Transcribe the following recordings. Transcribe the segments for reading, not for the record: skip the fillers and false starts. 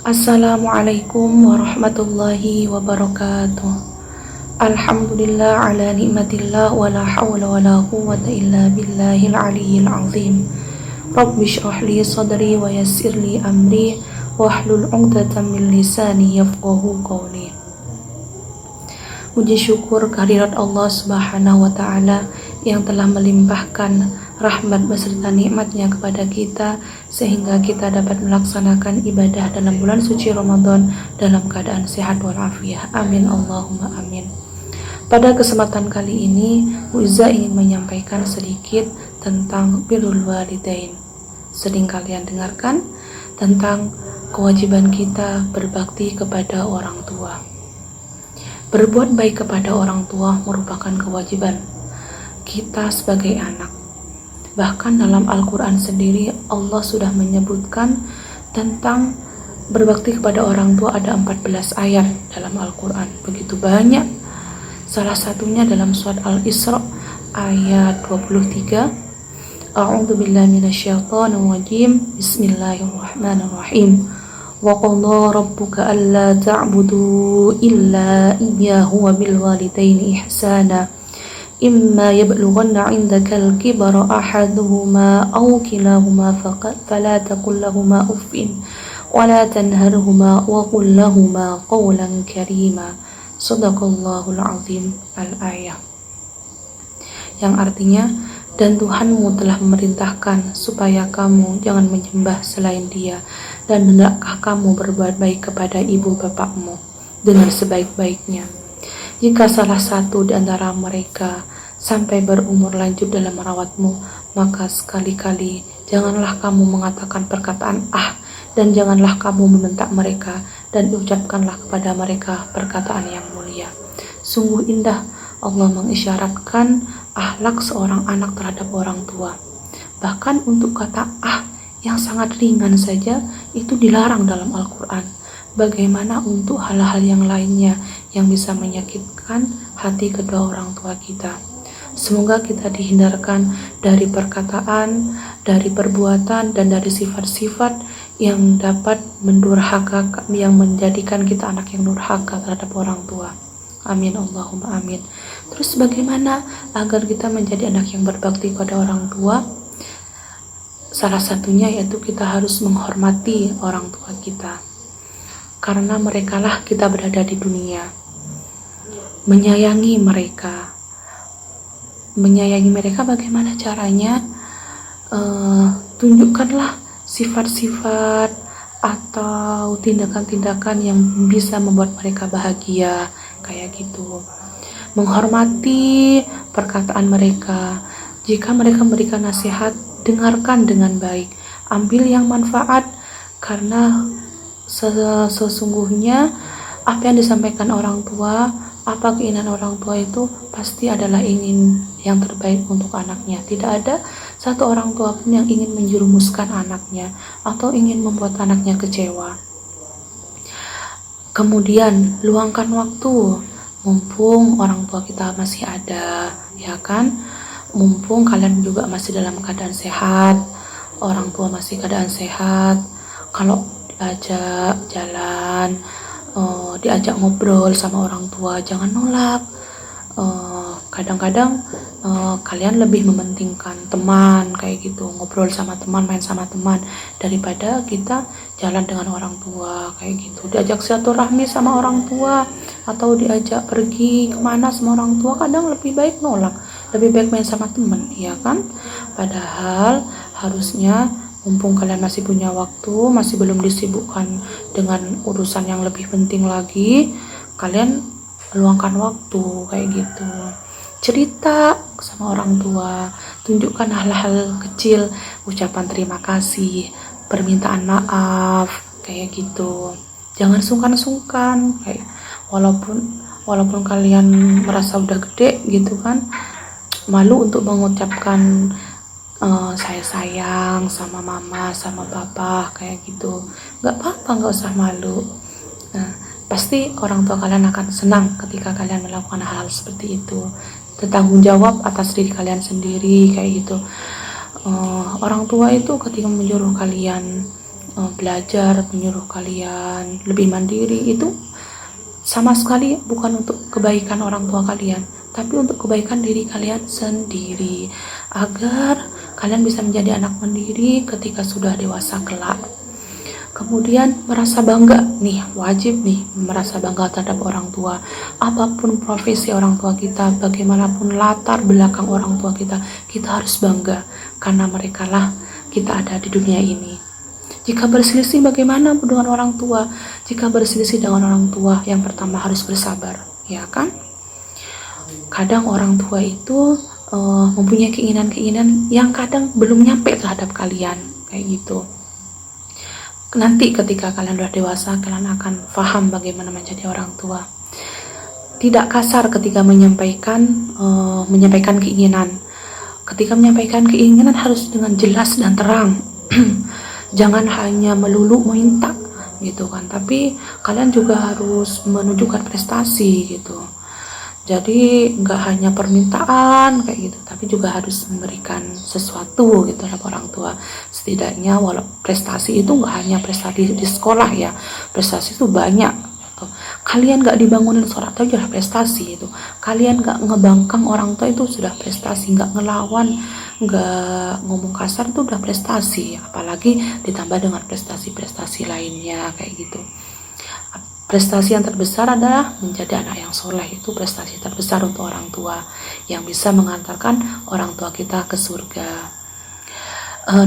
Assalamualaikum warahmatullahi wabarakatuh. Alhamdulillah ala nikmatillah wa la hawla wa la quwwata illa billahil aliyyil azim. Rabbi shrah li sadri wa yassir li amri wahlul 'uqdatam min lisani yafqahu qawli. Puji syukur kehadirat Allah Subhanahu wa taala yang telah melimpahkan rahmat beserta nikmatnya kepada kita sehingga kita dapat melaksanakan ibadah dalam bulan suci Ramadan dalam keadaan sehat walafiat. Amin Allahumma amin. Pada kesempatan kali ini Uza ingin menyampaikan sedikit tentang birrul walidain. Sering kalian dengarkan tentang kewajiban kita berbakti kepada orang tua. Berbuat baik kepada orang tua merupakan kewajiban kita sebagai anak. Bahkan dalam Al-Quran sendiri Allah sudah menyebutkan tentang berbakti kepada orang tua ada 14 ayat dalam Al-Quran. Begitu banyak. Salah satunya dalam surat Al-Isra ayat 23. A'udzu billahi minasyaitonir rajim. Bismillahirrahmanirrahim. Wa qadha rabbuka alla ta'budu illa iyyahu wa bil walidaini ihsana. إما يبلغن عندك الكبر أحدهما أو كلاهما فلا تقل لهما أف ولا تنهرهما وقل لهما قولا كريما صدق الله العظيم al-ayah, yang artinya, dan Tuhanmu telah memerintahkan supaya kamu jangan menyembah selain Dia, dan hendaklah kamu berbuat baik kepada ibu bapakmu dengan sebaik-baiknya. Jika salah satu di antara mereka sampai berumur lanjut dalam merawatmu, maka sekali-kali janganlah kamu mengatakan perkataan dan janganlah kamu membentak mereka, dan ucapkanlah kepada mereka perkataan yang mulia. Sungguh indah Allah mengisyaratkan akhlak seorang anak terhadap orang tua. Bahkan untuk kata yang sangat ringan saja itu dilarang dalam Al-Quran. Bagaimana untuk hal-hal yang lainnya yang bisa menyakitkan hati kedua orang tua kita. Semoga kita dihindarkan dari perkataan, dari perbuatan, dan dari sifat-sifat yang dapat mendurhaka, yang menjadikan kita anak yang durhaka terhadap orang tua. Amin Allahumma amin. Terus bagaimana agar kita menjadi anak yang berbakti pada orang tua? Salah satunya yaitu kita harus menghormati orang tua kita. Karena merekalah kita berada di dunia. Menyayangi mereka bagaimana caranya? Tunjukkanlah sifat-sifat atau tindakan-tindakan yang bisa membuat mereka bahagia, kayak gitu. Menghormati perkataan mereka. Jika mereka memberikan nasihat, dengarkan dengan baik, ambil yang manfaat, karena sesungguhnya apa yang disampaikan orang tua, apa keinginan orang tua itu pasti adalah ingin yang terbaik untuk anaknya. Tidak ada satu orang tua pun yang ingin menjerumuskan anaknya atau ingin membuat anaknya kecewa. Kemudian luangkan waktu, mumpung orang tua kita masih ada, ya kan? Mumpung kalian juga masih dalam keadaan sehat, orang tua masih keadaan sehat. Kalau diajak jalan, diajak ngobrol sama orang tua, jangan nolak. Kadang-kadang kalian lebih mementingkan teman, kayak gitu, ngobrol sama teman, main sama teman, daripada kita jalan dengan orang tua, kayak gitu. Diajak silaturahmi sama orang tua atau diajak pergi kemana sama orang tua, kadang lebih baik nolak, lebih baik main sama teman, ya kan? Padahal harusnya mumpung kalian masih punya waktu, masih belum disibukkan dengan urusan yang lebih penting lagi, kalian luangkan waktu, kayak gitu. Cerita sama orang tua, tunjukkan hal-hal kecil, ucapan terima kasih, permintaan maaf, kayak gitu. Jangan sungkan-sungkan, kayak walaupun kalian merasa udah gede gitu kan, malu untuk mengucapkan saya sayang sama mama, sama papa, kayak gitu. Gak apa-apa, gak usah malu. Pasti orang tua kalian akan senang ketika kalian melakukan hal seperti itu. Bertanggung jawab atas diri kalian sendiri, kayak gitu. Orang tua itu ketika menyuruh kalian belajar, menyuruh kalian lebih mandiri, itu sama sekali bukan untuk kebaikan orang tua kalian, tapi untuk kebaikan diri kalian sendiri, agar kalian bisa menjadi anak mandiri ketika sudah dewasa kelak. Kemudian merasa bangga nih, wajib nih merasa bangga terhadap orang tua. Apapun profesi orang tua kita, bagaimanapun latar belakang orang tua kita harus bangga karena mereka lah kita ada di dunia ini. Jika berselisih bagaimana dengan orang tua? Jika berselisih dengan orang tua, yang pertama harus bersabar, ya kan? Kadang orang tua itu mempunyai keinginan-keinginan yang kadang belum nyampe terhadap kalian, kayak gitu. Nanti ketika kalian sudah dewasa, kalian akan paham bagaimana menjadi orang tua. Tidak kasar ketika menyampaikan keinginan. Ketika menyampaikan keinginan harus dengan jelas dan terang. Jangan hanya melulu minta gitu kan, tapi kalian juga harus menunjukkan prestasi gitu. Jadi nggak hanya permintaan kayak gitu, tapi juga harus memberikan sesuatu gitu terhadap orang tua. Setidaknya walau prestasi itu nggak hanya prestasi di sekolah ya, prestasi itu banyak. Gitu. Kalian nggak dibangunin seorang tua sudah prestasi itu. Kalian nggak ngebangkang orang tua itu sudah prestasi, nggak ngelawan, nggak ngomong kasar itu udah prestasi. Apalagi ditambah dengan prestasi-prestasi lainnya kayak gitu. Prestasi yang terbesar adalah menjadi anak yang soleh. Itu prestasi terbesar untuk orang tua yang bisa mengantarkan orang tua kita ke surga.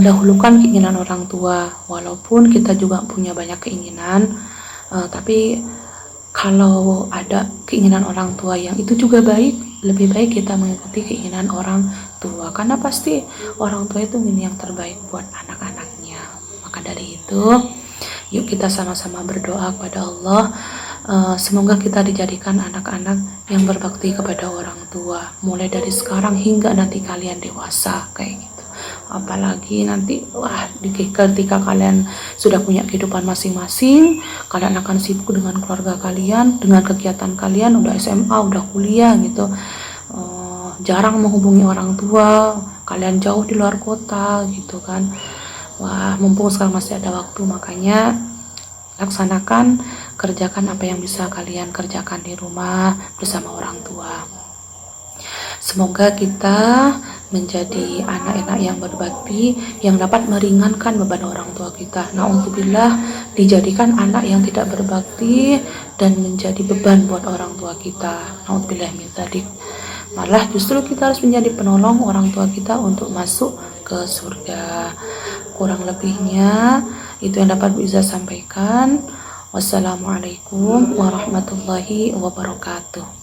Dahulukan keinginan orang tua, walaupun kita juga punya banyak keinginan, tapi kalau ada keinginan orang tua yang itu juga baik, lebih baik kita mengikuti keinginan orang tua, karena pasti orang tua itu ingin yang terbaik buat anak-anaknya. Maka dari itu, yuk kita sama-sama berdoa kepada Allah, semoga kita dijadikan anak-anak yang berbakti kepada orang tua, mulai dari sekarang hingga nanti kalian dewasa kayak gitu. Apalagi nanti ketika kalian sudah punya kehidupan masing-masing, kalian akan sibuk dengan keluarga kalian, dengan kegiatan kalian, udah SMA, udah kuliah gitu, jarang menghubungi orang tua, kalian jauh di luar kota gitu kan. Wah, mumpung sekarang masih ada waktu, makanya laksanakan, kerjakan apa yang bisa kalian kerjakan di rumah bersama orang tua. Semoga kita menjadi anak-anak yang berbakti, yang dapat meringankan beban orang tua kita. Na'udzubillah, dijadikan anak yang tidak berbakti dan menjadi beban buat orang tua kita. Na'udzubillah min dzalik. Malah justru kita harus menjadi penolong orang tua kita untuk masuk ke surga. Kurang lebihnya itu yang dapat bisa sampaikan. Wassalamualaikum warahmatullahi wabarakatuh.